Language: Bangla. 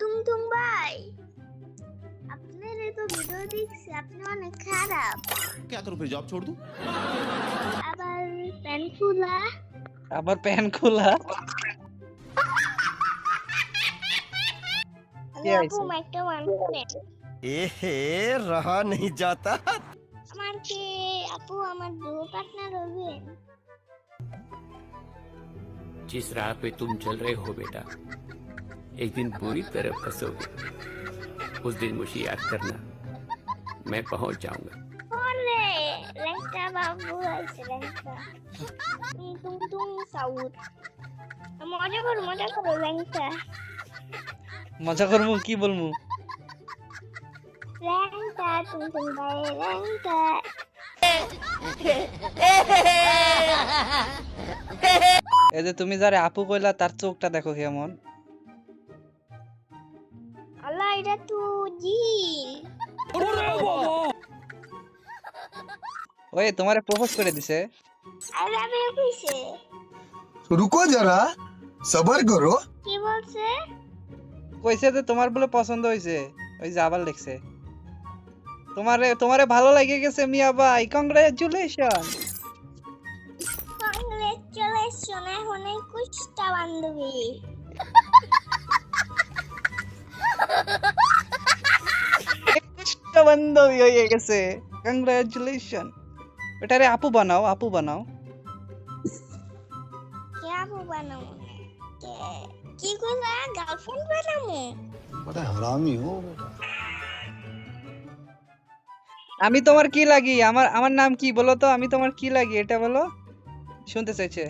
টুংটুং ভাই, আপনার এই তো ভিডিও দেখছি, আপনি অনেক খারাপ। क्या करूं फिर जॉब छोड़ दूं? আবার প্যান খোলা। আবার প্যান খোলা আমি আপু একটা মানুষ। এহে रहा नहीं जाता। আমার কি আপু আমার দুও পার্টনার হবেন? जिस राह पे तुम चल रहे हो बेटा, एक दिन बुरी तरह फंसोगे। उस दिन मुझे याद करना, मैं पहुंच जाऊंगा। ওরে ল্যাংটা বাবু আছে ল্যাংটা। টুংটুং সাউথ। মজা করো ল্যাংটা। মজা করবো কি বলবো ল্যাংটা টুংটুং ভাই ল্যাংটা। এই যে তুমি যারে আপু কইলা তার চোখটা দেখো কেমন আল্লাহ এটা তো জিন। ওই তোমারে প্রপোজ করে দিছে আই লাভ ইউ কইছে। रुको जरा सबर करो। কি বলছে? কইছে যে তোমার বলে পছন্দ হইছে ওই যে আবার লিখছে তোমারে ভালো লাগে গেছে মিয়া ভাই কংগ্রাচুলেশন কংগ্রেচুলেশন এখন এই কুষ্টা বান্ধবী। বান্ধবী হয়ে গেছে কংগ্রাচুলেশন এটারে আপু বানাও কে আপু বানাবো? কি কইলা? গার্লফ্রেন্ড বানাবো? बड़ा हरामी हो बेटा। আমি তোমার কি লাগি আমার নাম কি বলো তো আমি তোমার কি লাগি এটা বলো শুনতে চাইছে